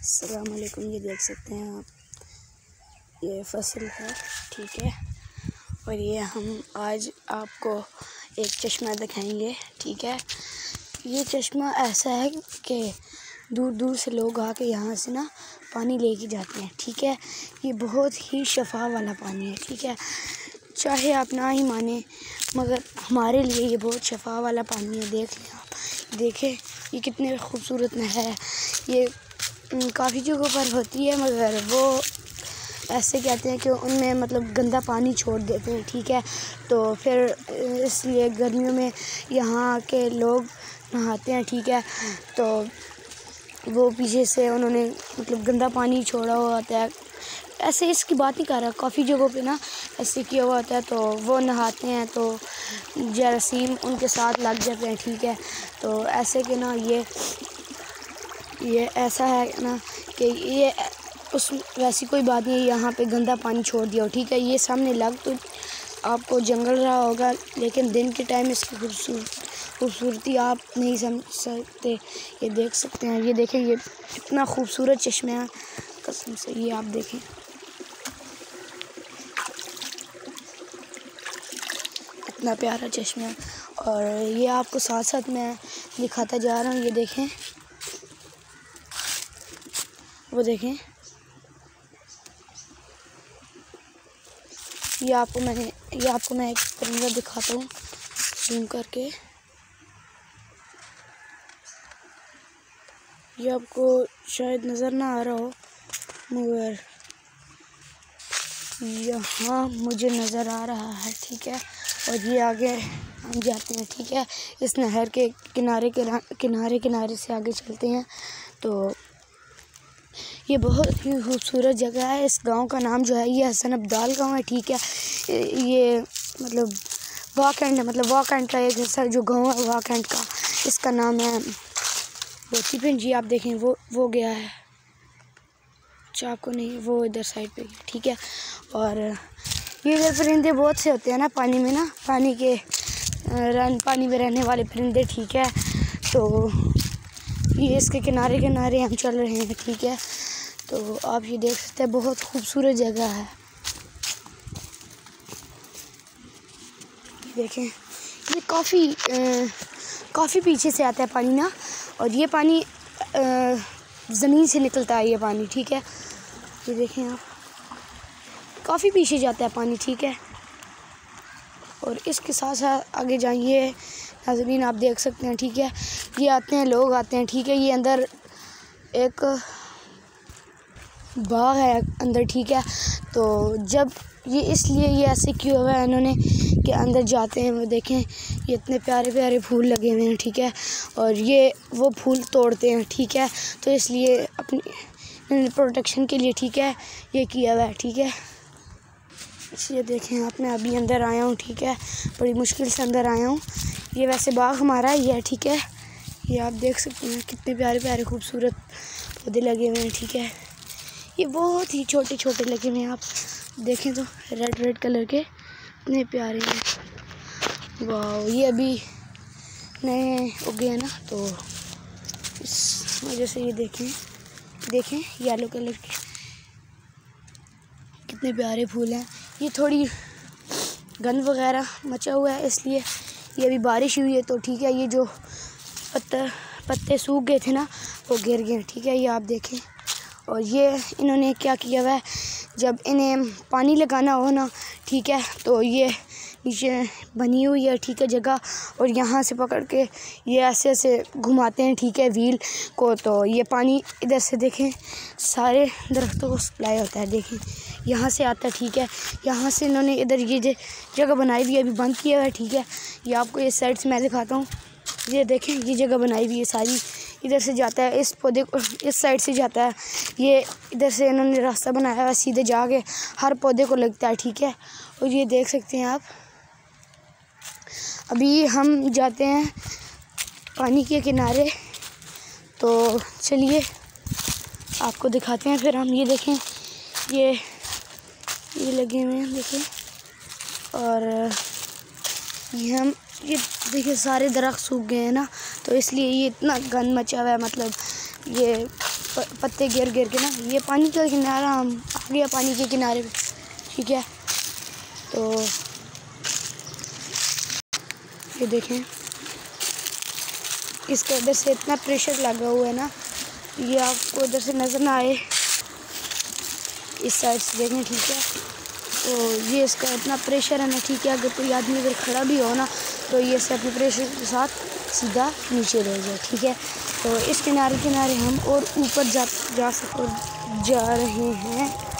अस्सलाम वालेकुम। ये देख सकते हैं आप, ये फसल है, ठीक है। और ये हम आज आपको एक चश्मा दिखाएंगे, ठीक है। ये चश्मा ऐसा है कि दूर दूर से लोग आके यहाँ से ना पानी लेके जाते हैं, ठीक है। ये बहुत ही शफा वाला पानी है, ठीक है। चाहे आप ना ही माने, मगर हमारे लिए ये बहुत शफा वाला पानी है। देख लें आप, देखें ये कितने खूबसूरत नहर है। ये काफ़ी जगहों पर होती है, मगर वो ऐसे कहते हैं कि उनमें मतलब गंदा पानी छोड़ देते हैं, ठीक है। तो फिर इसलिए गर्मियों में यहाँ के लोग नहाते हैं, ठीक है। तो वो पीछे से उन्होंने मतलब गंदा पानी छोड़ा हुआ होता है। ऐसे इसकी बात नहीं कर रहा, काफ़ी जगहों पे ना ऐसे किया हुआ होता है। तो वो नहाते हैं तो जरासीम उनके साथ लग जाते हैं, ठीक है। तो ऐसे कि ना ये ऐसा है ना कि ये उस वैसी कोई बात नहीं है यहाँ पे गंदा पानी छोड़ दिया हो, ठीक है। ये सामने लग तो आपको जंगल रहा होगा, लेकिन दिन के टाइम इसकी खूबसूरती आप नहीं समझ सकते। ये देख सकते हैं, ये देखें, ये कितना खूबसूरत चश्मा है, कसम से। ये आप देखें, कितना प्यारा चश्मा है। और ये आपको साथ साथ मैं दिखाता जा रहा हूँ। ये देखें, वो देखें, ये आपको मैं एक परिंदा दिखाता हूँ जूम करके। ये आपको शायद नज़र ना आ रहा हो, मगर यहाँ मुझे नज़र आ रहा है, ठीक है। और ये आगे हम जाते हैं, ठीक है। इस नहर के किनारे से आगे चलते हैं। तो ये बहुत ही खूबसूरत जगह है। इस गांव का नाम जो है ये हसन अब्दाल गांव है, ठीक है। ये मतलब वाकैंड है, मतलब वाकैंड का एक हिस्सा जो गांव है वाकैंड का, इसका नाम है बोती पिंड। जी आप देखें, वो गया है, अच्छा आपको नहीं, वो इधर साइड पे गया, ठीक है। और ये इधर परिंदे बहुत से होते हैं ना पानी में, ना पानी में रहने वाले परिंदे, ठीक है। तो ये इसके किनारे हम चल रहे हैं, ठीक है। तो आप ये देख सकते हैं, बहुत खूबसूरत जगह है। देखें, ये काफ़ी पीछे से आता है पानी ना, और ये पानी ज़मीन से निकलता है ये पानी, ठीक है। ये देखें आप, काफ़ी पीछे जाता है पानी, ठीक है। और इसके साथ साथ आगे जाइए नाज़रीन, आप देख सकते हैं, ठीक है। ये आते हैं, लोग आते हैं, ठीक है। ये अंदर एक बाग है अंदर, ठीक है। तो जब ये इसलिए ये ऐसे क्यों हुआ है इन्होंने कि अंदर जाते हैं, वो देखें, ये इतने प्यारे प्यारे फूल लगे हुए हैं, ठीक है। और ये वो फूल तोड़ते हैं, ठीक है। तो इसलिए अपनी प्रोटेक्शन के लिए, ठीक है, ये किया हुआ है, ठीक है। इसलिए देखें आप, मैं अभी अंदर आया हूँ, ठीक है, बड़ी मुश्किल से अंदर आया हूँ। ये वैसे बाग हमारा ही है, ठीक है। ये आप देख सकते हैं, कितने प्यारे प्यारे खूबसूरत पौधे लगे हुए हैं, ठीक है। ये बहुत ही छोटे छोटे लगे हुए हैं, आप देखें तो रेड कलर के, इतने प्यारे हैं। वाह, ये अभी नए उगे हैं ना, तो इस वजह से ये देखें येलो कलर के कितने प्यारे फूल हैं। ये थोड़ी गंद वगैरह मचा हुआ है, इसलिए ये अभी बारिश हुई है, तो ठीक है। ये जो पत्ते सूख गए थे ना, वो गिर गए, ठीक है। ये आप देखें। और ये इन्होंने क्या किया हुआ है, जब इन्हें पानी लगाना हो ना, ठीक है, तो ये नीचे बनी हुई है, ठीक है, जगह। और यहाँ से पकड़ के ये ऐसे घुमाते हैं, ठीक है, व्हील को। तो ये पानी इधर से देखें सारे दरख्तों को सप्लाई होता है, देखें यहाँ से आता है, ठीक है। यहाँ से इन्होंने इधर ये जगह बनाई हुई है, अभी बंद किया हुआ है, ठीक है। ये आपको इस साइड से मैं दिखाता हूँ। ये देखें, ये जगह बनाई हुई है सारी, इधर से जाता है, इस पौधे को इस साइड से जाता है। ये इधर से इन्होंने रास्ता बनाया है, सीधे जाके हर पौधे को लगता है, ठीक है। और ये देख सकते हैं आप, अभी हम जाते हैं पानी के किनारे, तो चलिए आपको दिखाते हैं। फिर हम ये देखें, ये लगे हुए हैं, देखें। और ये देखिए सारे दरख्त सूख गए हैं ना, तो इसलिए ये इतना गंद मचा हुआ है, मतलब ये पत्ते गिर गिर के ना, ये पानी का किनारा, हम आ गया पानी के किनारे पे, ठीक है। तो ये देखें, इसके इधर से इतना प्रेशर लगा हुआ है ना, ये आपको इधर से नज़र ना आए, इस साइड से देखें, ठीक है। तो ये इसका इतना प्रेशर है ना, ठीक है। अगर कोई आदमी इधर खड़ा भी हो ना, तो ये से अपने प्रेशर के साथ सीधा नीचे रह जाए, ठीक है। तो इस किनारे किनारे हम और ऊपर जा रहे हैं।